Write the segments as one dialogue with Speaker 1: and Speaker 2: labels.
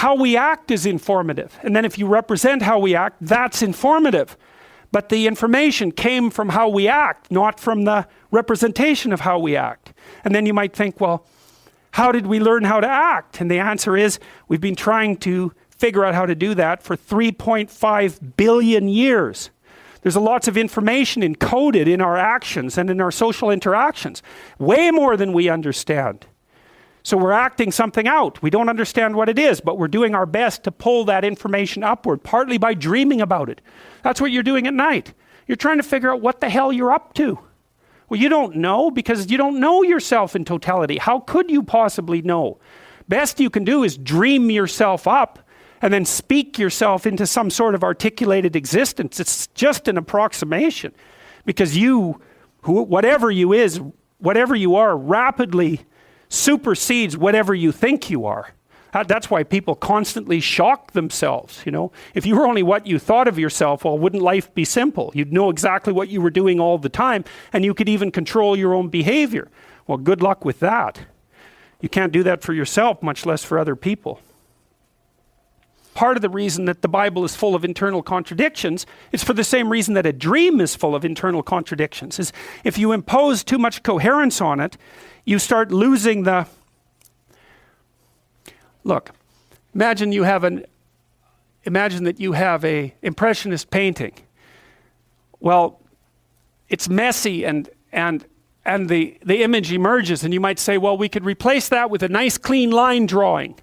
Speaker 1: how we act is informative. And then if you represent how we act, that's informative. But the information came from how we act, not from the representation of how we act. And then you might think, well, how did we learn how to act? And the answer is, we've been trying to figure out how to do that for 3.5 billion years. There's lots of information encoded in our actions and in our social interactions, way more than we understand. So we're acting something out. We don't understand what it is, but we're doing our best to pull that information upward, partly by dreaming about it. That's what you're doing at night. You're trying to figure out what the hell you're up to. Well, you don't know because you don't know yourself in totality. How could you possibly know? Best you can do is dream yourself up and then speak yourself into some sort of articulated existence. It's just an approximation because whatever you are, rapidly supersedes whatever you think you are. That's why people constantly shock themselves, you know. If you were only what you thought of yourself, well, wouldn't life be simple? You'd know exactly what you were doing all the time, and you could even control your own behavior. Well, good luck with that. You can't do that for yourself, much less for other people. Part of the reason that the Bible is full of internal contradictions is for the same reason that a dream is full of internal contradictions. Is if you impose too much coherence on it, you start losing the... Look, imagine that you have a impressionist painting. Well, it's messy and the image emerges, and you might say, well, we could replace that with a nice clean line drawing,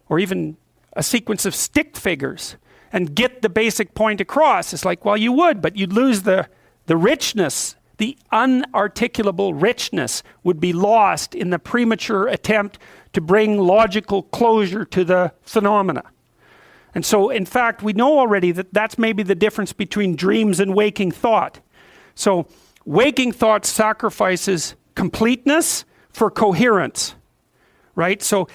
Speaker 1: or even a sequence of stick figures, and get the basic point across. It's like, well, you would, but you'd lose the richness. The unarticulable richness would be lost in the premature attempt to bring logical closure to the phenomena. And so, in fact, we know already that that's maybe the difference between dreams and waking thought. So, waking thought sacrifices completeness for coherence, right? So,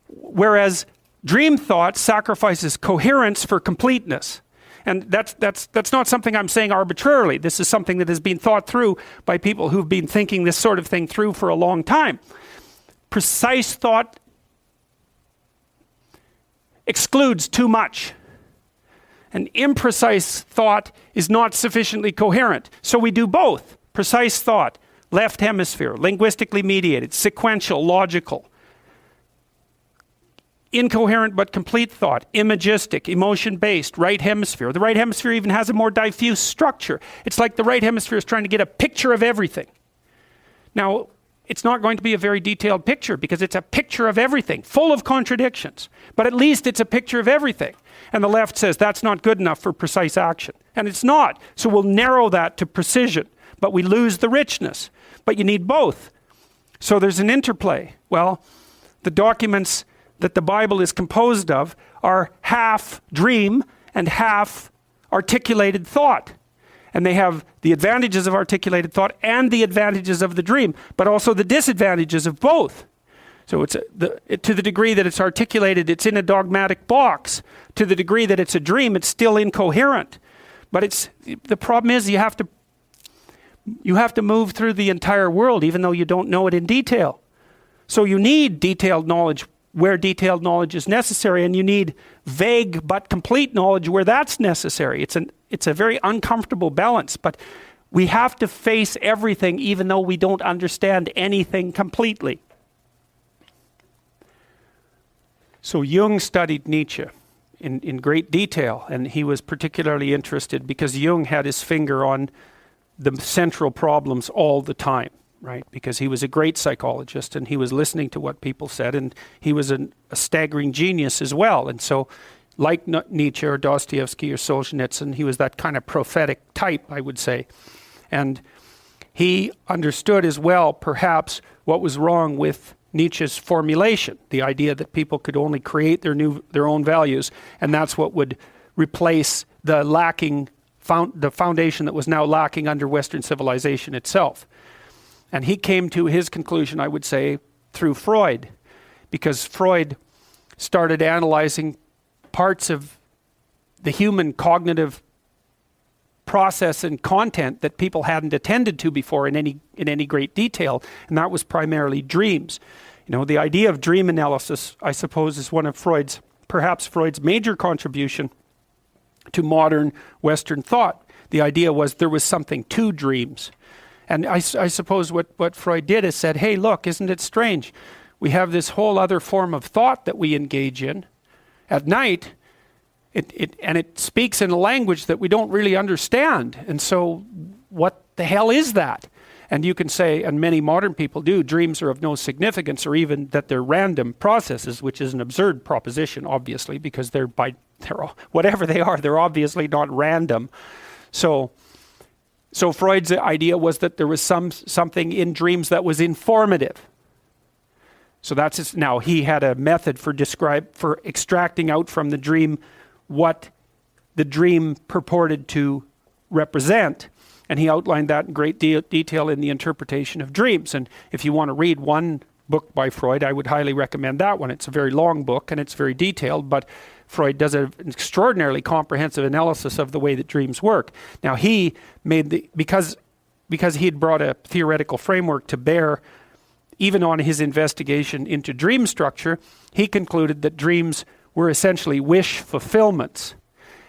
Speaker 1: whereas dream thought sacrifices coherence for completeness. And that's not something I'm saying arbitrarily. This is something that has been thought through by people who've been thinking this sort of thing through for a long time. Precise thought excludes too much. And imprecise thought is not sufficiently coherent. So we do both. Precise thought, left hemisphere, linguistically mediated, sequential, logical. Incoherent but complete thought, imagistic, emotion-based, right hemisphere. The right hemisphere even has a more diffuse structure. It's like the right hemisphere is trying to get a picture of everything. Now, it's not going to be a very detailed picture because it's a picture of everything, full of contradictions. But at least it's a picture of everything. And the left says that's not good enough for precise action. And it's not. So we'll narrow that to precision, but we lose the richness. But you need both. So there's an interplay. Well, the documents that the Bible is composed of are half dream and half articulated thought. And they have the advantages of articulated thought and the advantages of the dream, but also the disadvantages of both. So to the degree that it's articulated, it's in a dogmatic box. To the degree that it's a dream, it's still incoherent. But the problem is you have to move through the entire world even though you don't know it in detail. So you need detailed knowledge where detailed knowledge is necessary, and you need vague but complete knowledge where that's necessary. It's a very uncomfortable balance, but we have to face everything even though we don't understand anything completely. So Jung studied Nietzsche in great detail, and he was particularly interested because Jung had his finger on the central problems all the time. Right, because he was a great psychologist and he was listening to what people said, and he was a staggering genius as well. And so, like Nietzsche or Dostoevsky or Solzhenitsyn, he was that kind of prophetic type, I would say. And he understood as well, perhaps, what was wrong with Nietzsche's formulation, the idea that people could only create their own values, and that's what would replace the foundation that was now lacking under Western civilization itself. And he came to his conclusion, I would say, through Freud, because Freud started analyzing parts of the human cognitive process and content that people hadn't attended to before in any great detail, and that was primarily dreams. The idea of dream analysis, I suppose, is one of perhaps Freud's major contribution to modern Western thought. The idea was there was something to dreams. And I suppose what Freud did is said, hey, look, isn't it strange? We have this whole other form of thought that we engage in at night, and it speaks in a language that we don't really understand. And so what the hell is that? And you can say, and many modern people do, dreams are of no significance, or even that they're random processes, which is an absurd proposition, obviously, because whatever they are, they're obviously not random. So Freud's idea was that there was something in dreams that was informative. So now he had a method for extracting out from the dream what the dream purported to represent. And he outlined that in great detail in The Interpretation of Dreams. And if you want to read one book by Freud, I would highly recommend that one. It's a very long book and it's very detailed, but Freud does an extraordinarily comprehensive analysis of the way that dreams work. Now he made because he had brought a theoretical framework to bear even on his investigation into dream structure, he concluded that dreams were essentially wish fulfillments.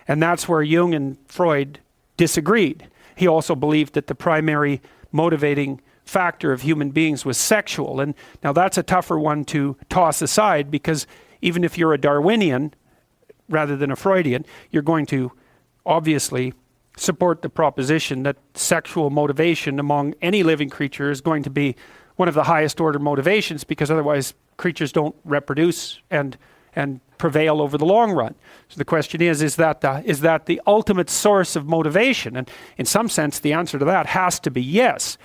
Speaker 1: And that's where Jung and Freud disagreed. He also believed that the primary motivating factor of human beings was sexual. And now that's a tougher one to toss aside, because even if you're a Darwinian rather than a Freudian, you're going to obviously support the proposition that sexual motivation among any living creature is going to be one of the highest order motivations, because otherwise creatures don't reproduce and prevail over the long run. So the question is that the ultimate source of motivation? And in some sense, the answer to that has to be yes.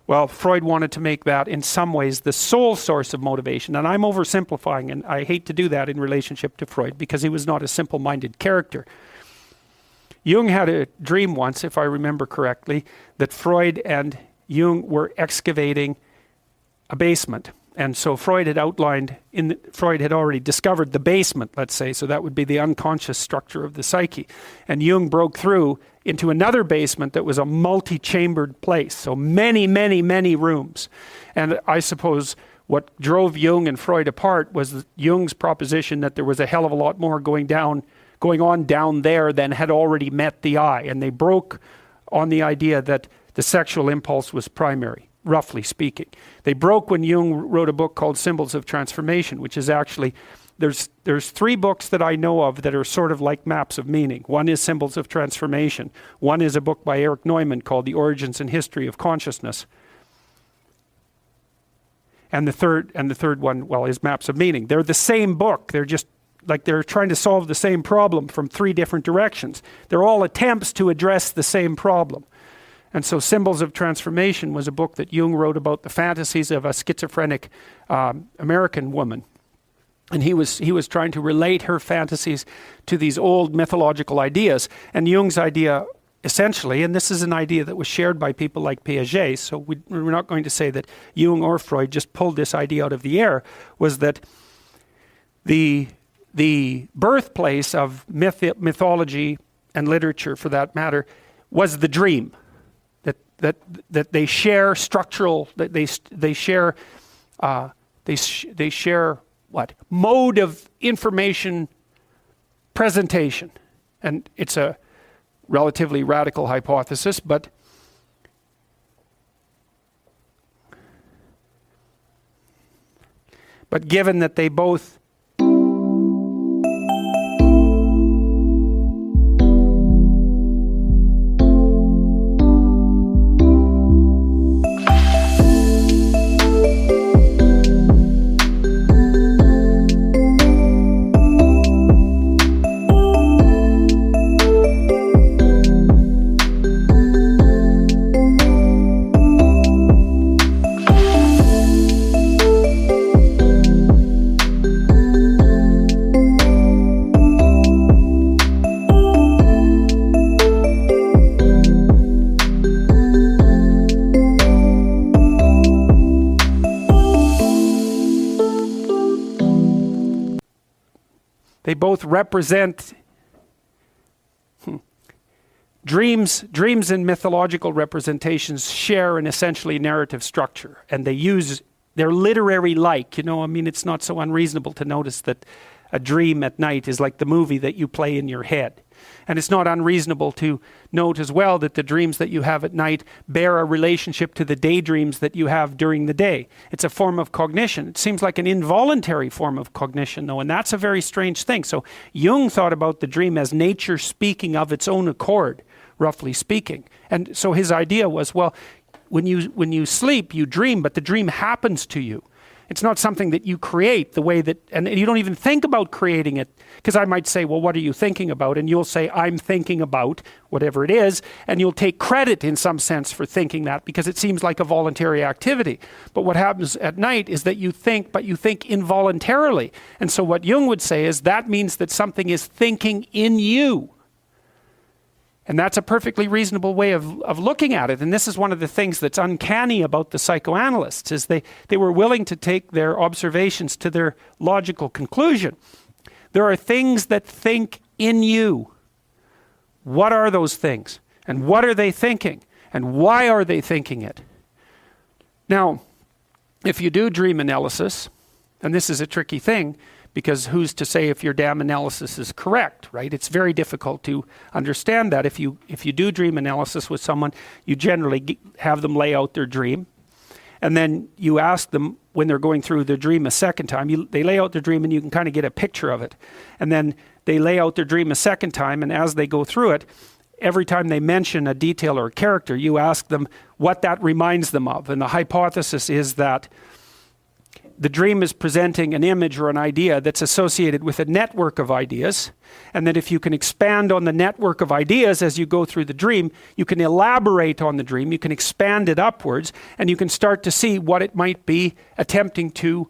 Speaker 1: Well, Freud wanted to make that in some ways the sole source of motivation. And I'm oversimplifying, and I hate to do that in relationship to Freud, because he was not a simple-minded character. Jung had a dream once, if I remember correctly, that Freud and Jung were excavating a basement. And so Freud had already discovered the basement, let's say, so that would be the unconscious structure of the psyche. And Jung broke through into another basement that was a multi-chambered place, so many, many, many rooms. And I suppose what drove Jung and Freud apart was Jung's proposition that there was a hell of a lot more going on down there than had already met the eye. And they broke on the idea that the sexual impulse was primary, roughly speaking. They broke when Jung wrote a book called Symbols of Transformation, which is actually, there's three books that I know of that are sort of like maps of meaning. One is Symbols of Transformation. One is a book by Erich Neumann called The Origins and History of Consciousness. And the third one, well, is Maps of Meaning. They're the same book. They're just like they're trying to solve the same problem from three different directions. They're all attempts to address the same problem. And so Symbols of Transformation was a book that Jung wrote about the fantasies of a schizophrenic American woman. And he was trying to relate her fantasies to these old mythological ideas. And Jung's idea, essentially, and this is an idea that was shared by people like Piaget, so we're not going to say that Jung or Freud just pulled this idea out of the air, was that the birthplace of mythology and literature, for that matter, was the dream. That they share structural, that they share what? Mode of information presentation. And it's a relatively radical hypothesis, but given that they both both represent dreams and mythological representations share an essentially narrative structure, and they use they're literary-like. You know, I mean, it's not so unreasonable to notice that a dream at night is like the movie that you play in your head. And it's not unreasonable to note as well that the dreams that you have at night bear a relationship to the daydreams that you have during the day. It's a form of cognition. It seems like an involuntary form of cognition, though, and that's a very strange thing. So Jung thought about the dream as nature speaking of its own accord, roughly speaking. And so his idea was, well, when you sleep, you dream, but the dream happens to you. It's not something that you create the way that, and you don't even think about creating it. Because I might say, well, what are you thinking about? And you'll say, I'm thinking about whatever it is. And you'll take credit in some sense for thinking that because it seems like a voluntary activity. But what happens at night is that you think, but you think involuntarily. And so what Jung would say is that means that something is thinking in you. And that's a perfectly reasonable way of looking at it. And this is one of the things that's uncanny about the psychoanalysts, is they were willing to take their observations to their logical conclusion. There are things that think in you. What are those things? And what are they thinking? And why are they thinking it? Now, if you do dream analysis, and this is a tricky thing, because who's to say if your damn analysis is correct, right? It's very difficult to understand that. If you do dream analysis with someone, you generally have them lay out their dream. And then you ask them when they're going through their dream a second time. They lay out their dream and you can kind of get a picture of it. And then they lay out their dream a second time, and as they go through it, every time they mention a detail or a character, you ask them what that reminds them of. And the hypothesis is that the dream is presenting an image or an idea that's associated with a network of ideas, and that if you can expand on the network of ideas as you go through the dream, you can elaborate on the dream, you can expand it upwards, and you can start to see what it might be attempting to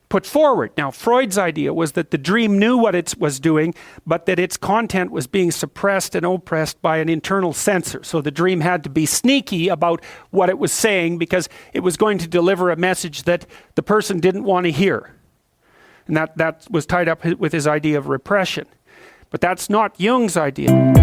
Speaker 1: put forward. Now, Freud's idea was that the dream knew what it was doing, but that its content was being suppressed and oppressed by an internal censor. So the dream had to be sneaky about what it was saying because it was going to deliver a message that the person didn't want to hear. And that was tied up with his idea of repression. But that's not Jung's idea.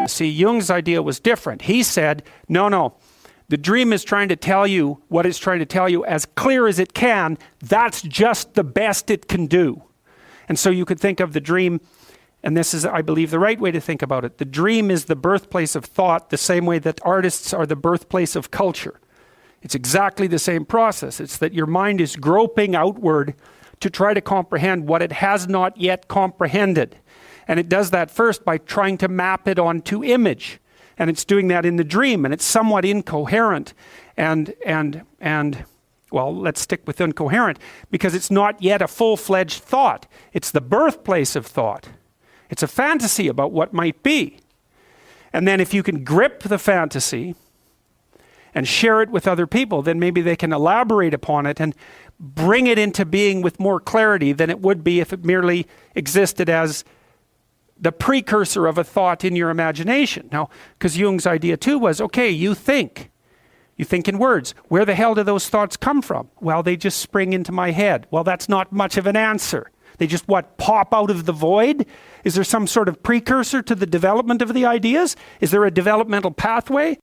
Speaker 1: See, Jung's idea was different. He said, no, the dream is trying to tell you what it's trying to tell you as clear as it can. That's just the best it can do. And so you could think of the dream, and this is, I believe, the right way to think about it. The dream is the birthplace of thought, the same way that artists are the birthplace of culture. It's exactly the same process. It's that your mind is groping outward to try to comprehend what it has not yet comprehended. And it does that first by trying to map it onto image. And it's doing that in the dream, and it's somewhat incoherent. And well, let's stick with incoherent, because it's not yet a full-fledged thought. It's the birthplace of thought. It's a fantasy about what might be. And then if you can grip the fantasy and share it with other people, then maybe they can elaborate upon it and bring it into being with more clarity than it would be if it merely existed as the precursor of a thought in your imagination. Now, because Jung's idea too was, okay, you think in words. Where the hell do those thoughts come from? Well, they just spring into my head. Well, that's not much of an answer. They just, pop out of the void? Is there some sort of precursor to the development of the ideas? Is there a developmental pathway?